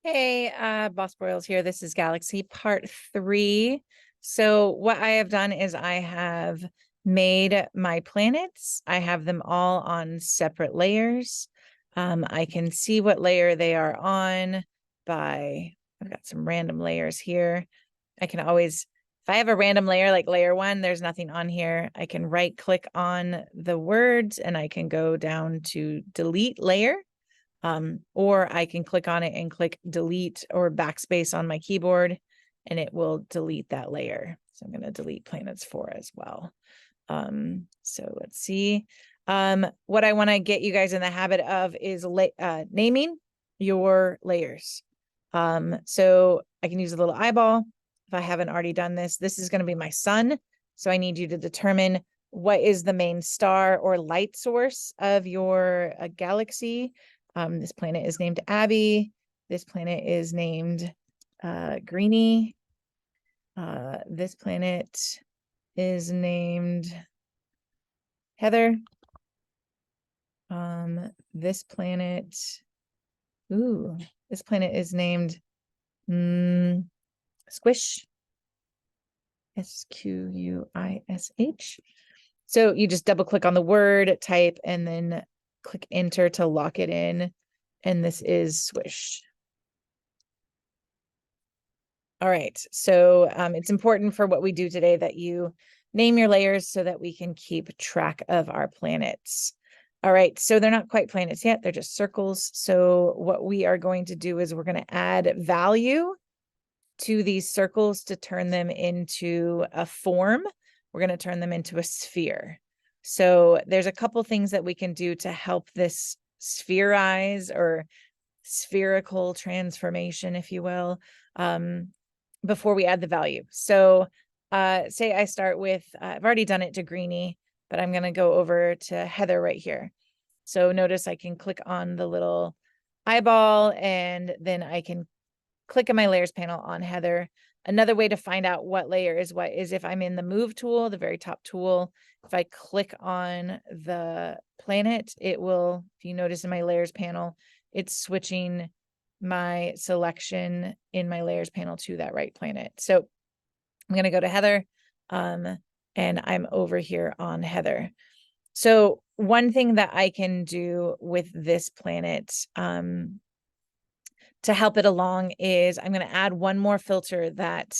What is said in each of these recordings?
Hey, Boss Broyles here. This is Galaxy Part 3. So what I have done is I have made my planets. I have them all on separate layers. I can see what layer they are on by, I've got some random layers here. I can always, if I have a random layer like layer 1, there's nothing on here. I can right click on the words and I can go down to delete layer. Or I can click on it and click delete or backspace on my keyboard and it will delete that layer. So I'm going to delete planets 4 as well. So let's see. What I want to get you guys in the habit of is naming your layers. So I can use a little eyeball. If I haven't already done this, this is going to be my sun. So I need you to determine what is the main star or light source of your galaxy. This planet is named Abby. This planet is named Greenie. This planet is named Heather. This planet, this planet is named Squish. Squish. So you just double click on the word, type, and then click enter to lock it in. And this is Swish. All right, so it's important for what we do today that you name your layers so that we can keep track of our planets. All right, so they're not quite planets yet, they're just circles. So what we are going to do is we're going to add value to these circles to turn them into a form. We're going to turn them into a sphere. So there's a couple things that we can do to help this sphereize or spherical transformation, if you will, before we add the value. So say I start with, I've already done it to Greenie, but I'm going to go over to Heather right here. So notice I can click on the little eyeball and then I can click in my layers panel on Heather. Another way to find out what layer is what is if I'm in the move tool, the very top tool, if I click on the planet, it will, if you notice in my layers panel, it's switching my selection in my layers panel to that right planet. So I'm going to go to Heather and I'm over here on Heather. So one thing that I can do with this planet to help it along is I'm going to add one more filter that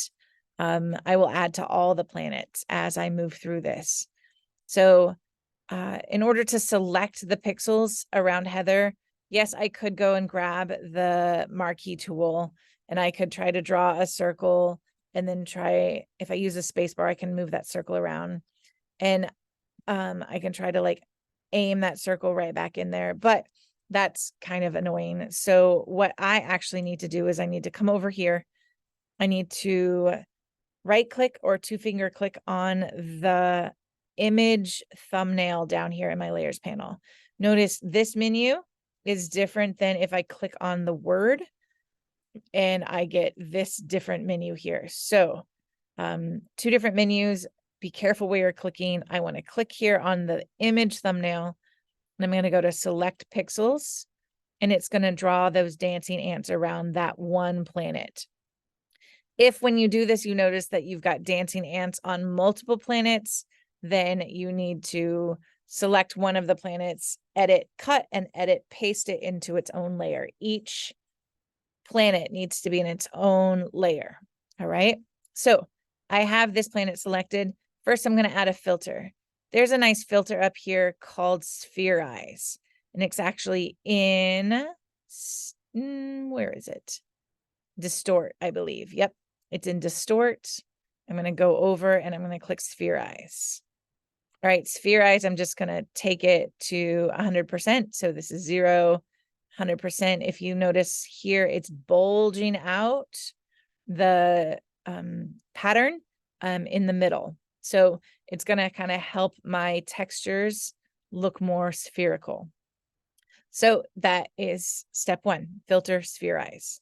I will add to all the planets as I move through this. So in order to select the pixels around Heather, yes, I could go and grab the marquee tool and I could try to draw a circle and then try, if I use a space bar, I can move that circle around and I can try to like aim that circle right back in there, but that's kind of annoying. So what I actually need to do is I need to come over here. I need to right click or 2-finger click on the image thumbnail down here in my layers panel. Notice this menu is different than if I click on the word and I get this different menu here. So 2 different menus. Be careful where you're clicking. I want to click here on the image thumbnail and I'm going to go to select pixels and it's going to draw those dancing ants around that one planet. If when you do this, you notice that you've got dancing ants on multiple planets, then you need to select one of the planets, edit, cut, and edit, paste it into its own layer. Each planet needs to be in its own layer. All right. So I have this planet selected. First, I'm going to add a filter. There's a nice filter up here called Sphereize. And it's actually in, where is it? Distort, I believe. Yep. It's in Distort. I'm going to go over and I'm going to click Sphereize. All right, Sphereize, I'm just going to take it to 100%. So this is 0, 100%. If you notice here, it's bulging out the pattern in the middle. So it's going to kind of help my textures look more spherical. So that is step 1, filter Sphereize.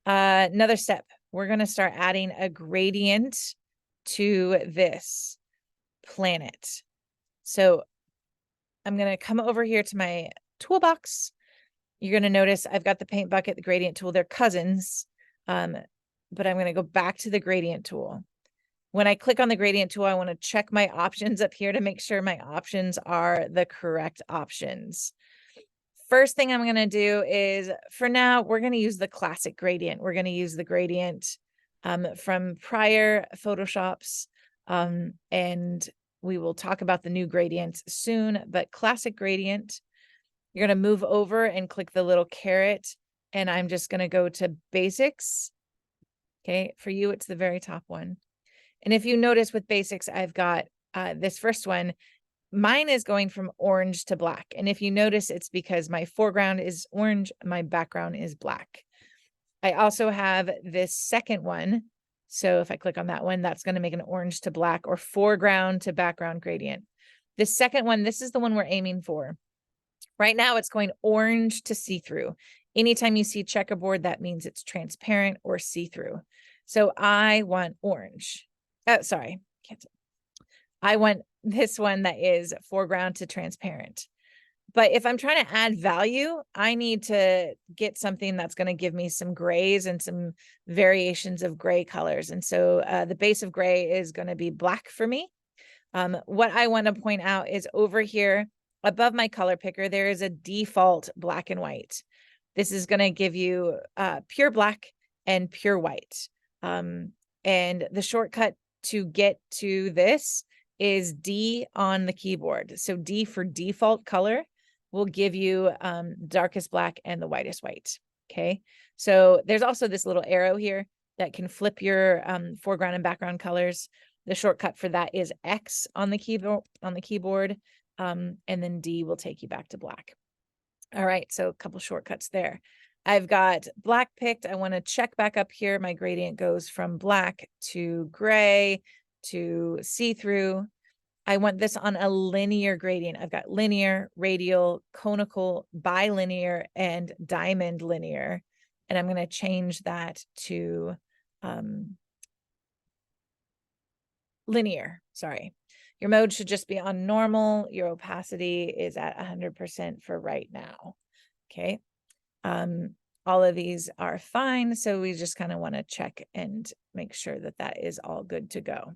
Another step, we're going to start adding a gradient to this planet. So I'm going to come over here to my toolbox you're going to notice I've got the paint bucket, the gradient tool, they're cousins. But I'm going to go back to the gradient tool. When I click on the gradient tool, I want to check my options up here to make sure my options are the correct options. First thing I'm going to do is, for now, we're going to use the classic gradient. We're going to use the gradient from prior Photoshops, and we will talk about the new gradient soon, but classic gradient, you're going to move over and click the little caret, and I'm just going to go to basics. Okay, for you, it's the very top one. And if you notice with basics, I've got this first one. Mine is going from orange to black. And if you notice, it's because my foreground is orange, my background is black. I also have this second one. So if I click on that one, that's going to make an orange to black or foreground to background gradient. The second one, this is the one we're aiming for. Right now, it's going orange to see-through. Anytime you see checkerboard, that means it's transparent or see-through. So I want orange. Oh, sorry. I want this one that is foreground to transparent. But if I'm trying to add value, I need to get something that's going to give me some grays and some variations of gray colors. And so the base of gray is going to be black for me. What I want to point out is over here above my color picker, there is a default black and white. This is going to give you pure black and pure white. And the shortcut to get to this is D on the keyboard. So D for default color will give you darkest black and the whitest white. Okay. So there's also this little arrow here that can flip your foreground and background colors. The shortcut for that is X on the keyboard. And then D will take you back to black. All right. So a couple shortcuts there. I've got black picked. I want to check back up here. My gradient goes from black to gray to see-through. I want this on a linear gradient. I've got linear, radial, conical, bilinear, and diamond linear. And I'm going to change that to linear. Sorry. Your mode should just be on normal. Your opacity is at 100% for right now. Okay. All of these are fine. So we just kind of want to check and make sure that that is all good to go.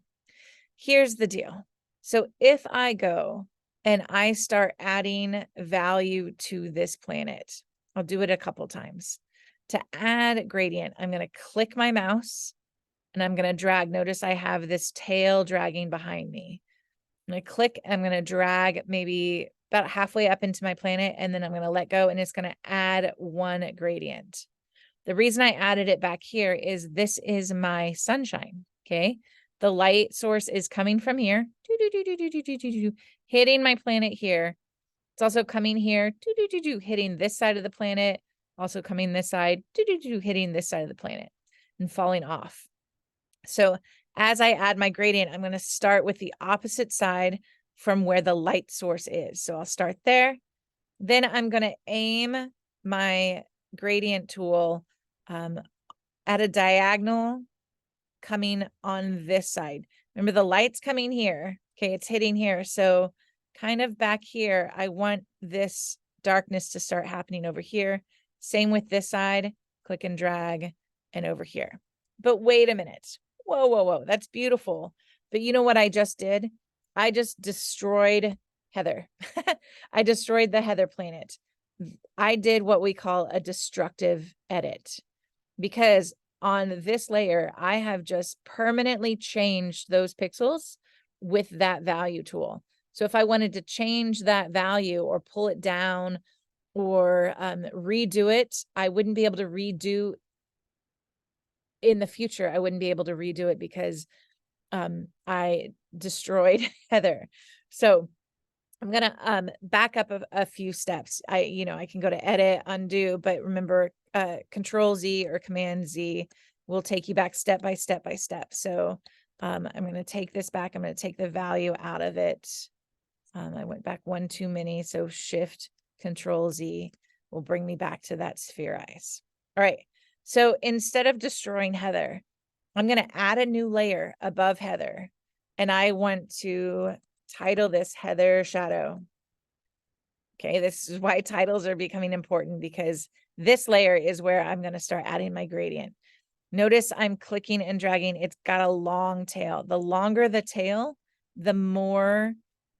Here's the deal. So if I go and I start adding value to this planet, I'll do it a couple times. To add gradient, I'm going to click my mouse and I'm going to drag. Notice I have this tail dragging behind me. I'm going to click, I'm going to drag maybe about halfway up into my planet, and then I'm going to let go, and it's going to add one gradient. The reason I added it back here is this is my sunshine, okay? The light source is coming from here, hitting my planet here. It's also coming here, hitting this side of the planet, also coming this side, hitting this side of the planet, and falling off. So as I add my gradient, I'm going to start with the opposite side from where the light source is. So I'll start there. Then I'm going to aim my gradient tool at a diagonal coming on this side. Remember, the light's coming here. Okay, it's hitting here. So kind of back here, I want this darkness to start happening over here. Same with this side. Click and drag, and over here. But wait a minute. Whoa, whoa, whoa. That's beautiful. But you know what I just did? I just destroyed Heather. I destroyed the Heather planet. I did what we call a destructive edit, because on this layer, I have just permanently changed those pixels with that value tool. So if I wanted to change that value or pull it down or redo it, I wouldn't be able to redo in the future. I wouldn't be able to redo it because I destroyed Heather. So I'm going to back up a few steps. I can go to edit, undo, but remember Control Z or Command Z will take you back step by step by step. So I'm going to take this back. I'm going to take the value out of it. I went back one too many. So Shift Control Z will bring me back to that Sphereize. All right. So instead of destroying Heather, I'm going to add a new layer above Heather, and I want to title this Heather Shadow. Okay, this is why titles are becoming important, because this layer is where I'm going to start adding my gradient. Notice I'm clicking and dragging. It's got a long tail. The longer the tail, the more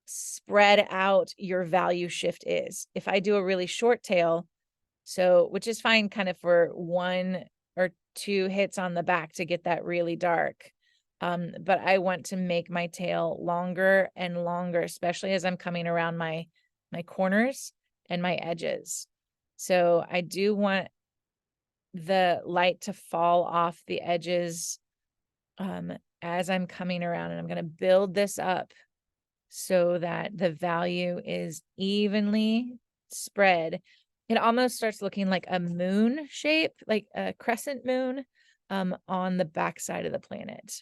spread out your value shift is. If I do a really short tail, so, which is fine kind of for 1 or 2 hits on the back to get that really dark. But I want to make my tail longer and longer, especially as I'm coming around my corners and my edges. So I do want the light to fall off the edges as I'm coming around, and I'm going to build this up so that the value is evenly spread. It almost starts looking like a moon shape, like a crescent moon on the backside of the planet.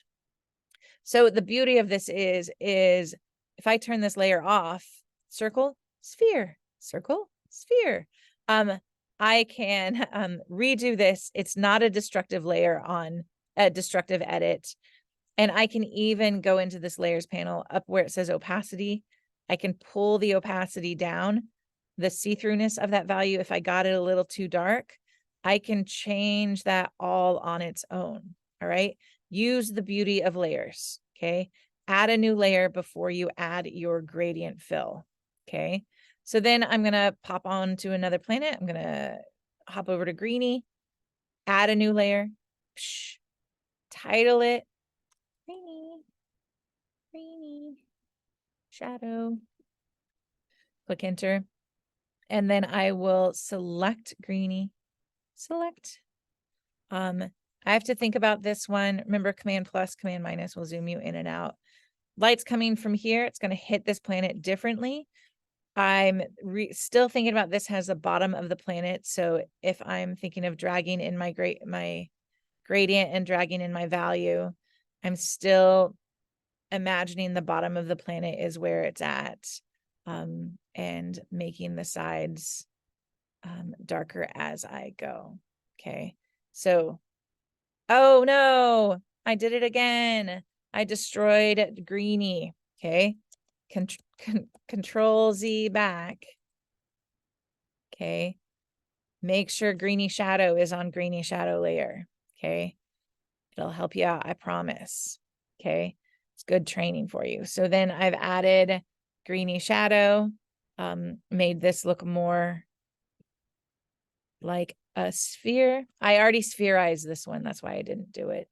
So the beauty of this is if I turn this layer off, circle, sphere, circle, sphere, I can redo this. It's not a destructive layer on a destructive edit. And I can even go into this layers panel up where it says opacity. I can pull the opacity down, the see-throughness of that value. If I got it a little too dark, I can change that all on its own. All right. Use the beauty of layers. Okay. Add a new layer before you add your gradient fill. Okay. So then I'm going to pop on to another planet. I'm going to hop over to Greenie, add a new layer, title it Greenie shadow, click enter, and then I will select Greenie, select. I have to think about this one. Remember, Command plus, Command minus will zoom you in and out. Light's coming from here. It's going to hit this planet differently. I'm still thinking about this has the bottom of the planet. So if I'm thinking of dragging in my gradient and dragging in my value, I'm still imagining the bottom of the planet is where it's at, and making the sides darker as I go. Okay. So, oh no, I did it again. I destroyed Greenie. Okay. Control Z back. Okay. Make sure Greenie shadow is on Greenie shadow layer. Okay. It'll help you out, I promise. Okay. It's good training for you. So then I've added Greenie shadow, made this look more like a sphere. I already spherized this one. That's why I didn't do it.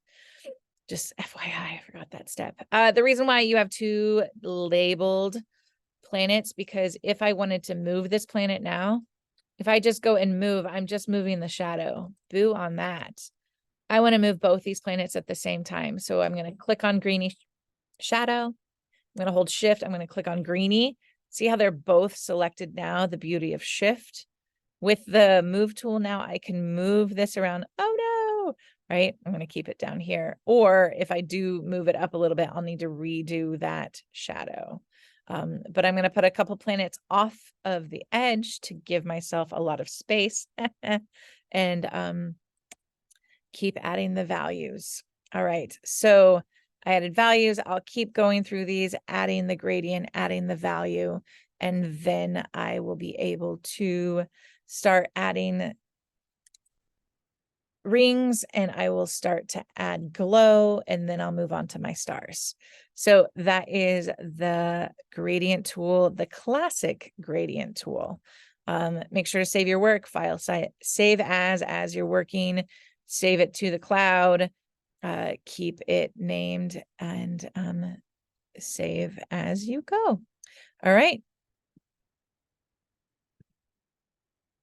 Just FYI, I forgot that step. The reason why you have 2 labeled planets, because if I wanted to move this planet now, if I just go and move, I'm just moving the shadow. Boo on that. I want to move both these planets at the same time. So I'm going to click on Greenie shadow. I'm going to hold shift. I'm going to click on Greenie. See how they're both selected now, the beauty of shift. With the move tool now, I can move this around. Oh no, right? I'm going to keep it down here. Or if I do move it up a little bit, I'll need to redo that shadow. But I'm going to put a couple planets off of the edge to give myself a lot of space and keep adding the values. All right, so I added values. I'll keep going through these, adding the gradient, adding the value, and then I will be able to start adding rings, and I will start to add glow, and then I'll move on to my stars. So that is the gradient tool, the classic gradient tool. Make sure to save your work, file save as you're working, save it to the cloud, keep it named, and save as you go. All right.